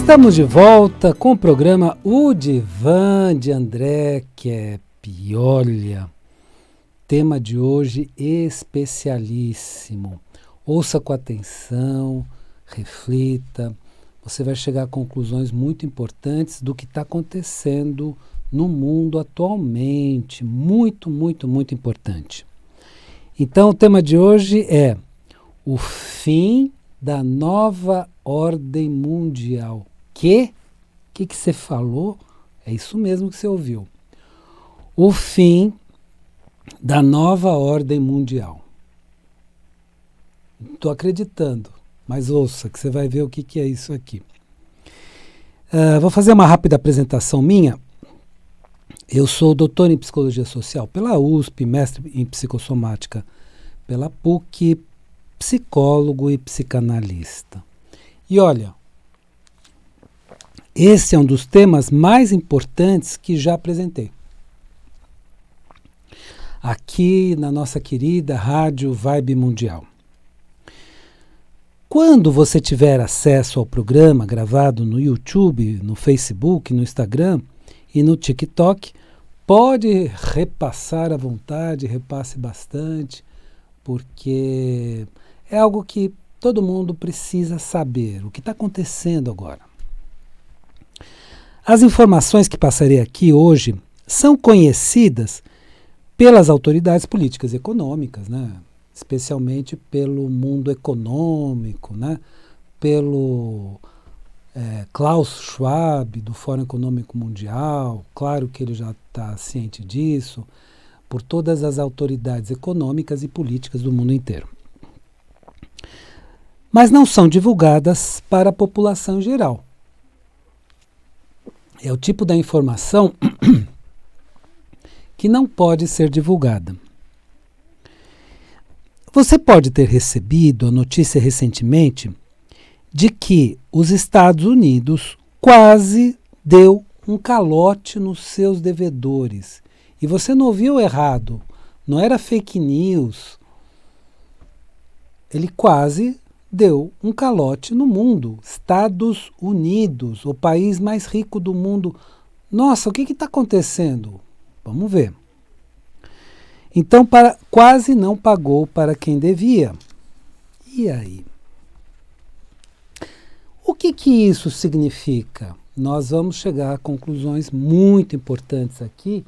Estamos de volta com o programa O Divã de André Kepp. Olha, tema de hoje especialíssimo. Ouça com atenção, reflita. Você vai chegar a conclusões muito importantes do que está acontecendo no mundo atualmente. Muito, muito, muito importante. Então, o tema de hoje é o fim da nova ordem mundial. Que você falou? É isso mesmo que você ouviu. O fim da nova ordem mundial. Estou acreditando, mas ouça que você vai ver o que é isso aqui. Vou fazer uma rápida apresentação minha. Eu sou doutor em Psicologia Social pela USP, mestre em Psicossomática pela PUC, psicólogo e psicanalista. E olha, esse é um dos temas mais importantes que já apresentei aqui na nossa querida Rádio Vibe Mundial. Quando você tiver acesso ao programa gravado no YouTube, no Facebook, no Instagram e no TikTok, pode repassar à vontade, repasse bastante, porque é algo que todo mundo precisa saber, o que está acontecendo agora. As informações que passarei aqui hoje são conhecidas pelas autoridades políticas e econômicas, né? Especialmente pelo mundo econômico, né? Pelo Klaus Schwab, do Fórum Econômico Mundial, claro que ele já está ciente disso, por todas as autoridades econômicas e políticas do mundo inteiro. Mas não são divulgadas para a população em geral. É o tipo da informação que não pode ser divulgada. Você pode ter recebido a notícia recentemente de que os Estados Unidos quase deu um calote nos seus devedores. E você não ouviu errado, não era fake news. Ele quase deu um calote no mundo. Estados Unidos, o país mais rico do mundo. Nossa, o que está acontecendo? Vamos ver. Então, quase não pagou para quem devia. E aí? O que isso significa? Nós vamos chegar a conclusões muito importantes aqui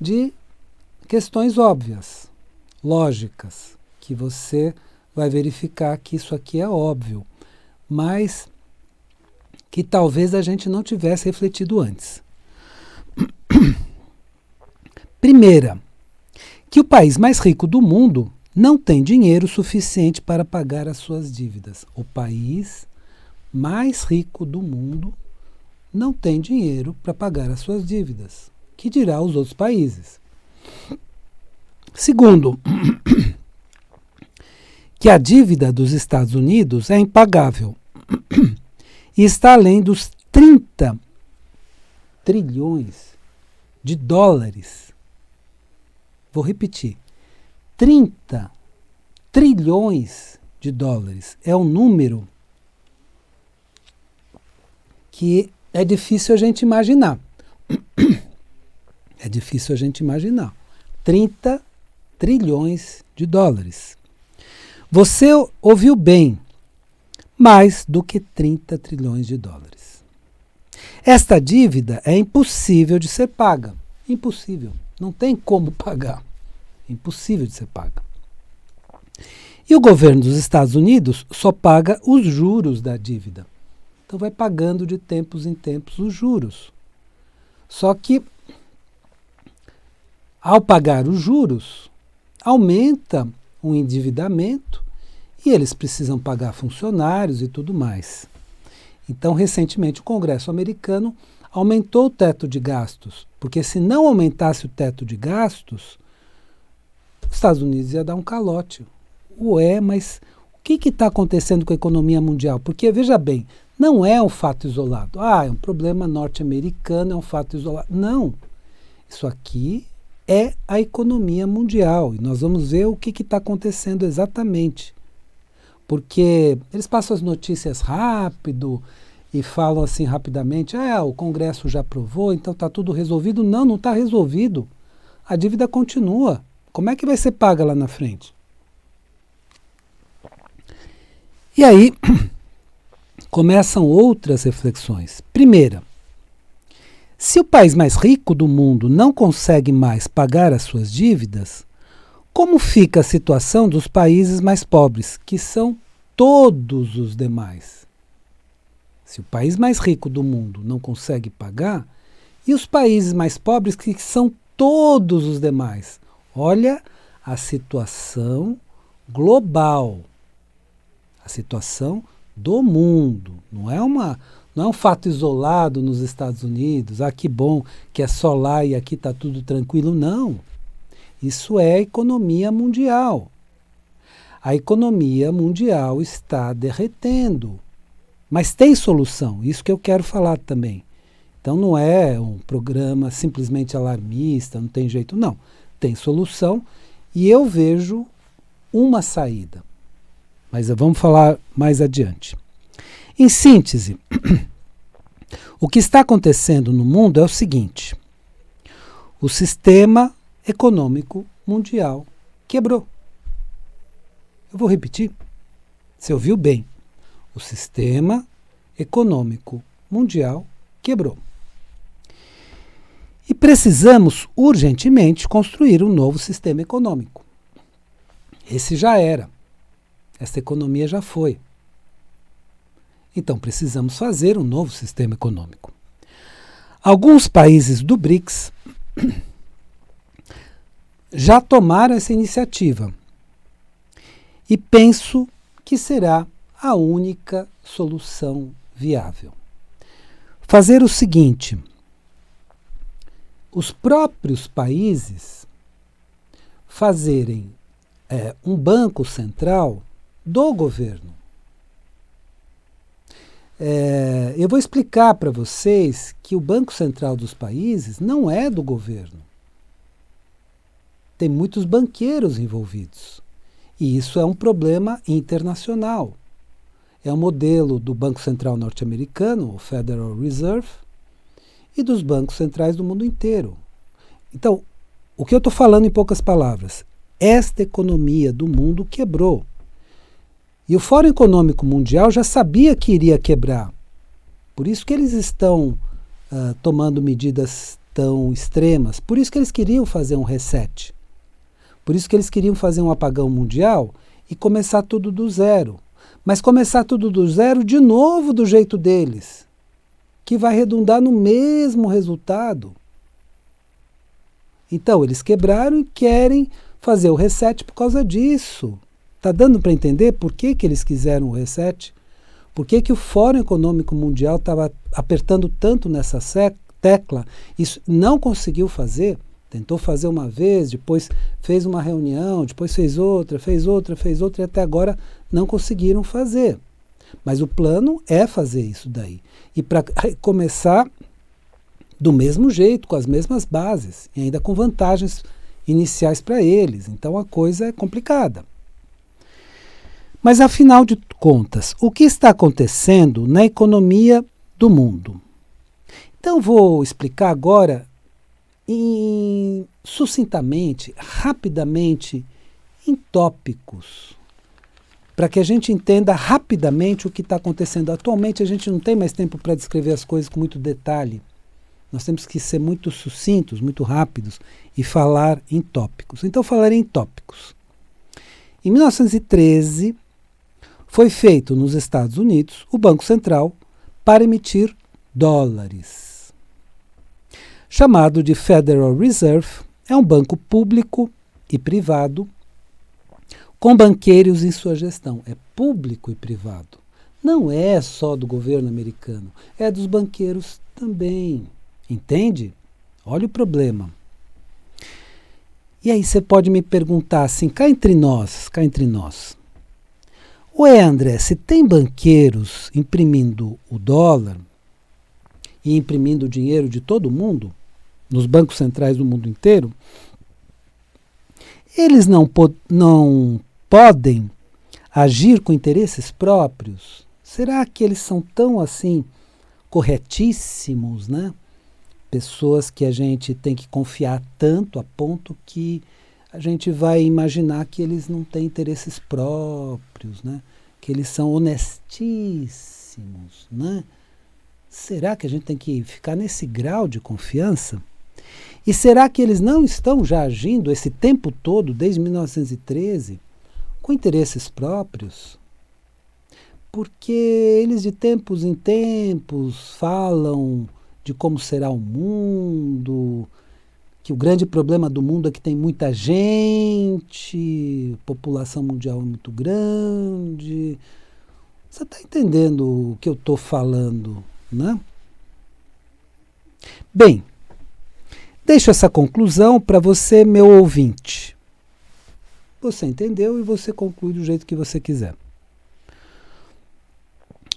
de questões óbvias, lógicas, que você vai verificar que isso aqui é óbvio, mas que talvez a gente não tivesse refletido antes. Primeira, que o país mais rico do mundo não tem dinheiro suficiente para pagar as suas dívidas. O país mais rico do mundo não tem dinheiro para pagar as suas dívidas. Que dirá os outros países? Segundo, que a dívida dos Estados Unidos é impagável e está além dos 30 trilhões de dólares. Vou repetir, 30 trilhões de dólares é um número que é difícil a gente imaginar. É difícil a gente imaginar. 30 trilhões de dólares. Você ouviu bem, mais do que 30 trilhões de dólares. Esta dívida é impossível de ser paga. Impossível. Não tem como pagar. Impossível de ser paga. E o governo dos Estados Unidos só paga os juros da dívida. Então vai pagando de tempos em tempos os juros. Só que, ao pagar os juros, aumenta o endividamento e eles precisam pagar funcionários e tudo mais. Então, recentemente, o Congresso americano aumentou o teto de gastos, porque se não aumentasse o teto de gastos, os Estados Unidos ia dar um calote. Ué, mas o que está acontecendo com a economia mundial? Porque, veja bem, não é um fato isolado. É um problema norte-americano, é um fato isolado. Não. Isso aqui é a economia mundial. E nós vamos ver o que está acontecendo exatamente. Porque eles passam as notícias rápido e falam assim rapidamente, o Congresso já aprovou, então está tudo resolvido. Não, não está resolvido. A dívida continua. Como é que vai ser paga lá na frente? E aí começam outras reflexões. Primeira, se o país mais rico do mundo não consegue mais pagar as suas dívidas, como fica a situação dos países mais pobres, que são todos os demais? Se o país mais rico do mundo não consegue pagar, e os países mais pobres, que são todos os demais? Olha a situação global, a situação do mundo. Não é um fato isolado nos Estados Unidos, que bom que é só lá e aqui está tudo tranquilo. Não. Isso é a economia mundial. A economia mundial está derretendo. Mas tem solução, isso que eu quero falar também. Então não é um programa simplesmente alarmista, não tem jeito, não. Tem solução e eu vejo uma saída. Mas vamos falar mais adiante. Em síntese, o que está acontecendo no mundo é o seguinte: o sistema econômico mundial quebrou. Eu vou repetir. Você ouviu bem. O sistema econômico mundial quebrou. E precisamos urgentemente construir um novo sistema econômico. Esse já era. Essa economia já foi. Então precisamos fazer um novo sistema econômico. Alguns países do BRICS já tomaram essa iniciativa e penso que será a única solução viável. Fazer o seguinte: os próprios países fazerem um banco central do governo. Eu vou explicar para vocês que o Banco Central dos países não é do governo. Tem muitos banqueiros envolvidos. E isso é um problema internacional. É o modelo do Banco Central norte-americano, o Federal Reserve, e dos bancos centrais do mundo inteiro. Então, o que eu estou falando em poucas palavras, esta economia do mundo quebrou. E o Fórum Econômico Mundial já sabia que iria quebrar. Por isso que eles estão tomando medidas tão extremas. Por isso que eles queriam fazer um reset. Por isso que eles queriam fazer um apagão mundial e começar tudo do zero. Mas começar tudo do zero de novo do jeito deles, que vai redundar no mesmo resultado. Então, eles quebraram e querem fazer o reset por causa disso. Está dando para entender por que eles quiseram o reset? Por que o Fórum Econômico Mundial estava apertando tanto nessa tecla? Isso não conseguiu fazer. Tentou fazer uma vez, depois fez uma reunião, depois fez outra, e até agora não conseguiram fazer. Mas o plano é fazer isso daí. E para começar do mesmo jeito, com as mesmas bases, e ainda com vantagens iniciais para eles. Então a coisa é complicada. Mas afinal de contas, o que está acontecendo na economia do mundo? Então vou explicar agora sucintamente, rapidamente, em tópicos, para que a gente entenda rapidamente o que está acontecendo. Atualmente a gente não tem mais tempo para descrever as coisas com muito detalhe. Nós temos que ser muito sucintos, muito rápidos e falar em tópicos. Então falarei em tópicos. Em 1913, foi feito nos Estados Unidos o Banco Central para emitir dólares. Chamado de Federal Reserve, é um banco público e privado com banqueiros em sua gestão. É público e privado. Não é só do governo americano, é dos banqueiros também. Entende? Olha o problema. E aí você pode me perguntar assim, cá entre nós. Ué, André, se tem banqueiros imprimindo o dólar e imprimindo o dinheiro de todo mundo, nos bancos centrais do mundo inteiro, eles não podem agir com interesses próprios? Será que eles são tão assim corretíssimos, né? Pessoas que a gente tem que confiar tanto a ponto que a gente vai imaginar que eles não têm interesses próprios, né? Que eles são honestíssimos, né? Será que a gente tem que ficar nesse grau de confiança? E será que eles não estão já agindo esse tempo todo, desde 1913, com interesses próprios? Porque eles de tempos em tempos falam de como será o mundo, que o grande problema do mundo é que tem muita gente, a população mundial é muito grande. Você está entendendo o que eu estou falando, né? Bem, deixo essa conclusão para você, meu ouvinte. Você entendeu e você conclui do jeito que você quiser.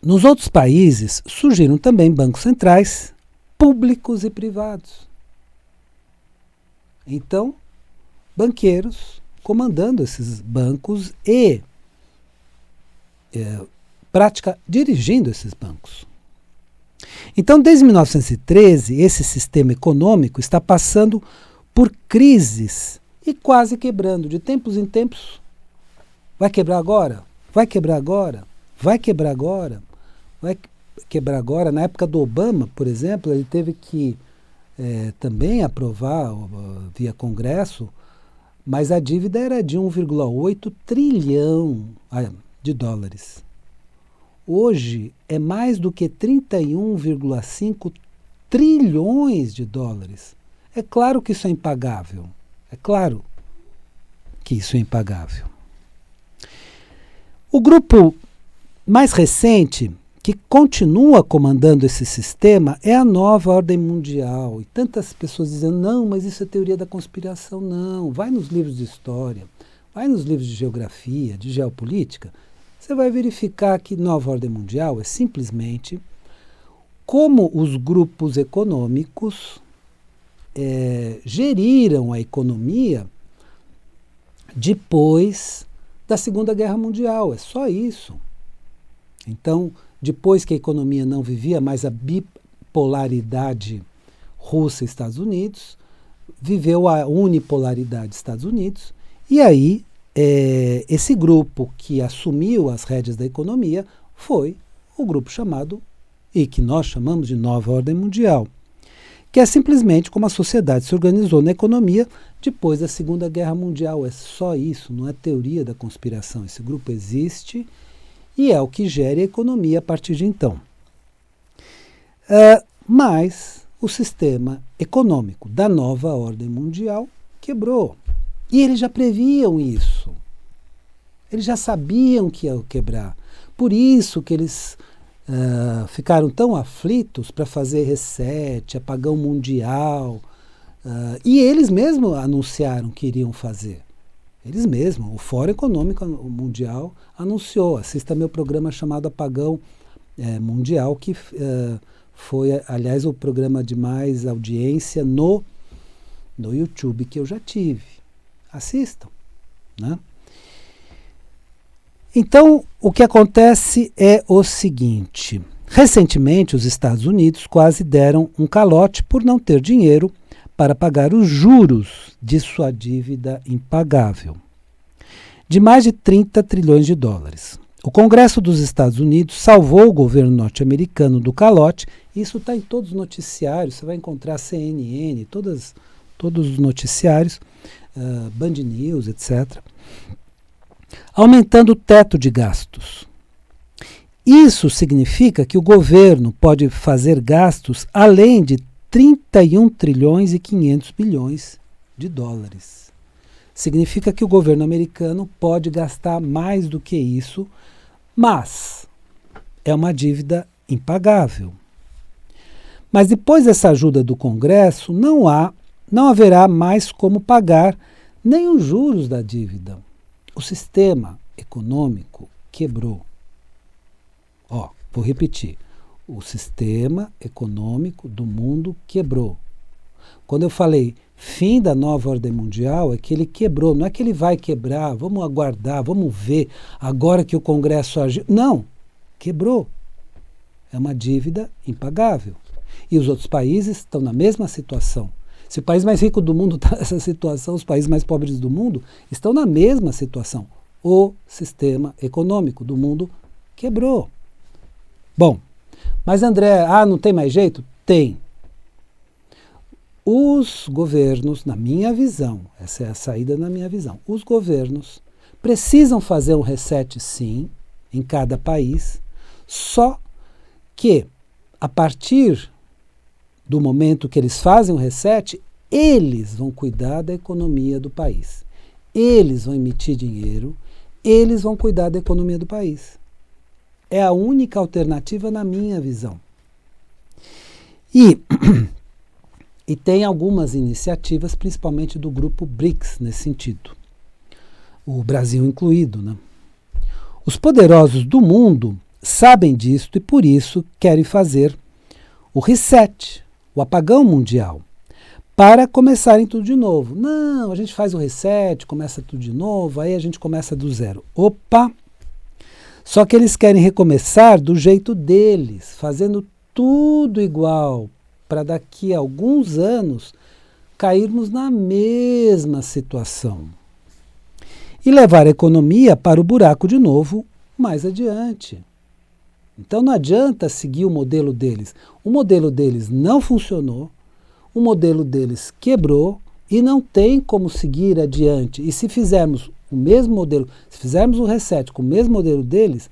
Nos outros países surgiram também bancos centrais, públicos e privados. Então, banqueiros comandando esses bancos e dirigindo esses bancos. Então, desde 1913, esse sistema econômico está passando por crises e quase quebrando. De tempos em tempos, vai quebrar agora? Vai quebrar agora? Vai quebrar agora? Vai quebrar agora? Na época do Obama, por exemplo, ele teve que também aprovar via Congresso, mas a dívida era de 1,8 trilhão de dólares. Hoje é mais do que 31,5 trilhões de dólares. É claro que isso é impagável. É claro que isso é impagável. O grupo mais recente que continua comandando esse sistema é a nova ordem mundial. E tantas pessoas dizendo, não, mas isso é teoria da conspiração. Não, vai nos livros de história, vai nos livros de geografia, de geopolítica, você vai verificar que nova ordem mundial é simplesmente como os grupos econômicos geriram a economia depois da Segunda Guerra Mundial. É só isso. Então, depois que a economia não vivia mais a bipolaridade Rússia e Estados Unidos, viveu a unipolaridade Estados Unidos, e aí esse grupo que assumiu as rédeas da economia foi o grupo chamado, e que nós chamamos de Nova Ordem Mundial, que é simplesmente como a sociedade se organizou na economia depois da Segunda Guerra Mundial. É só isso, não é teoria da conspiração. Esse grupo existe e é o que gera a economia a partir de então. Mas o sistema econômico da nova ordem mundial quebrou. E eles já previam isso. Eles já sabiam que ia quebrar. Por isso que eles ficaram tão aflitos para fazer reset, apagão mundial. E eles mesmos anunciaram que iriam fazer. Eles mesmos, o Fórum Econômico Mundial anunciou. Assista meu programa chamado Apagão Mundial, que foi, aliás, o programa de mais audiência no YouTube que eu já tive. Assistam, né? Então, o que acontece é o seguinte. Recentemente, os Estados Unidos quase deram um calote por não ter dinheiro para pagar os juros de sua dívida impagável, de mais de 30 trilhões de dólares. O Congresso dos Estados Unidos salvou o governo norte-americano do calote. Isso está em todos os noticiários, você vai encontrar CNN, todos os noticiários, Band News, etc., aumentando o teto de gastos. Isso significa que o governo pode fazer gastos além de 31 trilhões e 500 bilhões de dólares. Significa que o governo americano pode gastar mais do que isso, mas é uma dívida impagável. Mas depois dessa ajuda do Congresso, não haverá mais como pagar nem os juros da dívida. O sistema econômico quebrou. Vou repetir. O sistema econômico do mundo quebrou. Quando eu falei fim da nova ordem mundial, é que ele quebrou. Não é que ele vai quebrar, vamos aguardar, vamos ver, agora que o Congresso agiu. Não, quebrou. É uma dívida impagável. E os outros países estão na mesma situação. Se o país mais rico do mundo está nessa situação, os países mais pobres do mundo estão na mesma situação. O sistema econômico do mundo quebrou. Bom, mas André, não tem mais jeito? Tem. Os governos, na minha visão, essa é a saída na minha visão, os governos precisam fazer um reset, sim, em cada país, só que, a partir do momento que eles fazem o reset, eles vão cuidar da economia do país. Eles vão emitir dinheiro, eles vão cuidar da economia do país. É a única alternativa na minha visão. E tem algumas iniciativas, principalmente do grupo BRICS, nesse sentido. O Brasil incluído, né? Os poderosos do mundo sabem disto e por isso querem fazer o reset, o apagão mundial, para começarem tudo de novo. Não, a gente faz o reset, começa tudo de novo, aí a gente começa do zero. Opa! Só que eles querem recomeçar do jeito deles, fazendo tudo igual, para daqui a alguns anos cairmos na mesma situação. E levar a economia para o buraco de novo mais adiante. Então não adianta seguir o modelo deles. O modelo deles não funcionou, o modelo deles quebrou e não tem como seguir adiante. E se fizermos o mesmo modelo, se fizermos o reset com o mesmo modelo deles,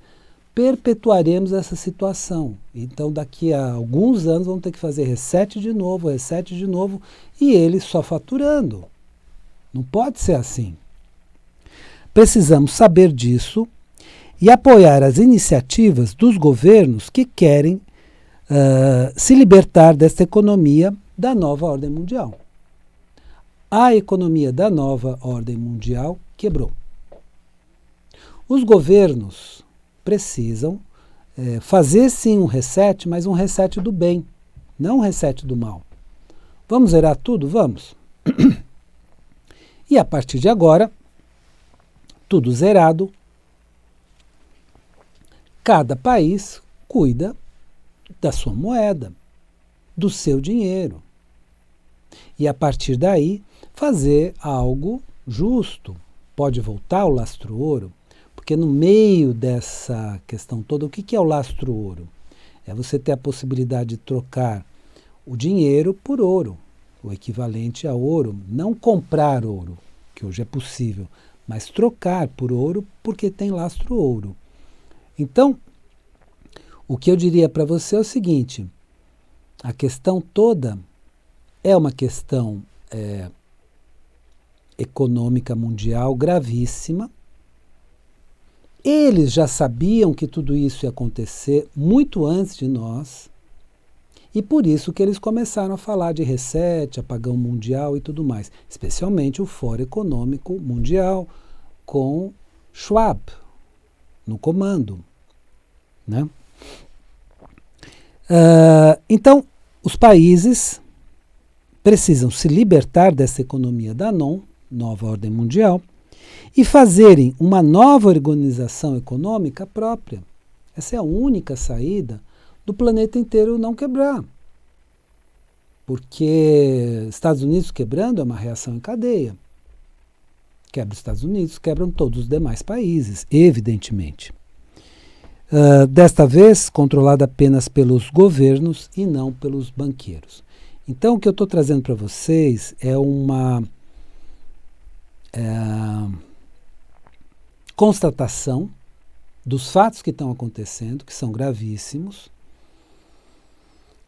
perpetuaremos essa situação. Então daqui a alguns anos vamos ter que fazer reset de novo e eles só faturando. Não pode ser assim. Precisamos saber disso e apoiar as iniciativas dos governos que querem se libertar desta economia da nova ordem mundial. A economia da nova ordem mundial quebrou. Os governos precisam fazer sim um reset, mas um reset do bem, não um reset do mal. Vamos zerar tudo? Vamos. E a partir de agora, tudo zerado, cada país cuida da sua moeda, do seu dinheiro. E a partir daí, fazer algo justo. Pode voltar o lastro-ouro, porque no meio dessa questão toda, o que é o lastro-ouro? É você ter a possibilidade de trocar o dinheiro por ouro, o equivalente a ouro, não comprar ouro, que hoje é possível, mas trocar por ouro porque tem lastro-ouro. Então, o que eu diria para você é o seguinte, a questão toda é uma questão econômica mundial gravíssima. Eles já sabiam que tudo isso ia acontecer muito antes de nós, e por isso que eles começaram a falar de reset, apagão mundial e tudo mais, especialmente o Fórum Econômico Mundial, com Schwab no comando, né? Então, os países precisam se libertar dessa economia da nova ordem mundial, e fazerem uma nova organização econômica própria. Essa é a única saída do planeta inteiro não quebrar. Porque Estados Unidos quebrando é uma reação em cadeia. Quebra os Estados Unidos, quebram todos os demais países, evidentemente. Desta vez, controlada apenas pelos governos e não pelos banqueiros. Então, o que eu estou trazendo para vocês é uma constatação dos fatos que estão acontecendo, que são gravíssimos,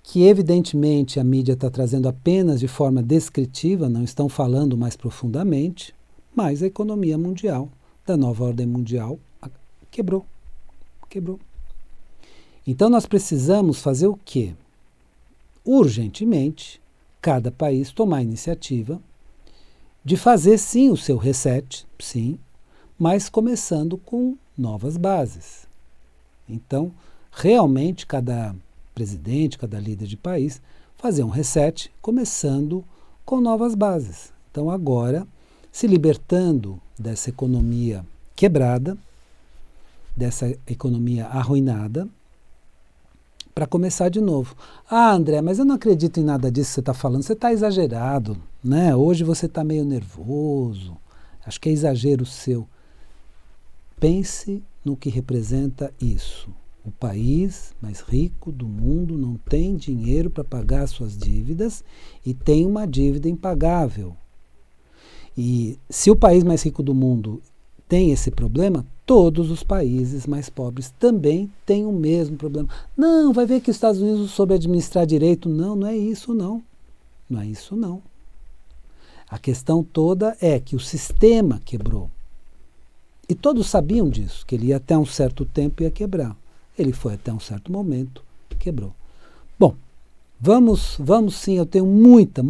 que evidentemente a mídia está trazendo apenas de forma descritiva, não estão falando mais profundamente, mas a economia mundial, da nova ordem mundial, quebrou. Então nós precisamos fazer o quê? Urgentemente, cada país tomar a iniciativa de fazer sim o seu reset, sim, mas começando com novas bases. Então, realmente, cada presidente, cada líder de país, fazer um reset, começando com novas bases. Então, agora, se libertando dessa economia quebrada, dessa economia arruinada, para começar de novo. Ah, André, mas eu não acredito em nada disso que você está falando, você está exagerado, né? Hoje você está meio nervoso, acho que é exagero seu. Pense no que representa isso. O país mais rico do mundo não tem dinheiro para pagar suas dívidas e tem uma dívida impagável. E se o país mais rico do mundo tem esse problema, todos os países mais pobres também têm o mesmo problema. Não, vai ver que os Estados Unidos soube administrar direito. Não, não é isso não. Não é isso não. A questão toda é que o sistema quebrou. E todos sabiam disso, que ele ia até um certo tempo ia quebrar. Ele foi até um certo momento, quebrou. Bom, vamos sim, eu tenho muita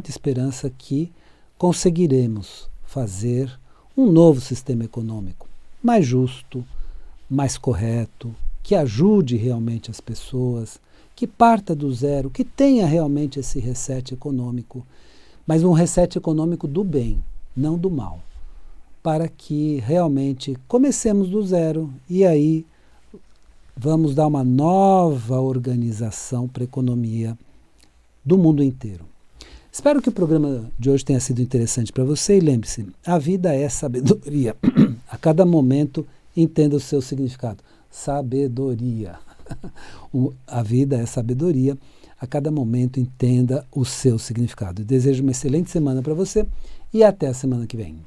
esperança que conseguiremos fazer um novo sistema econômico mais justo, mais correto, que ajude realmente as pessoas, que parta do zero, que tenha realmente esse reset econômico, mas um reset econômico do bem, não do mal, para que realmente comecemos do zero e aí vamos dar uma nova organização para a economia do mundo inteiro. Espero que o programa de hoje tenha sido interessante para você e lembre-se, a vida é sabedoria. A cada momento entenda o seu significado. Sabedoria. A vida é sabedoria. A cada momento entenda o seu significado. Desejo uma excelente semana para você e até a semana que vem.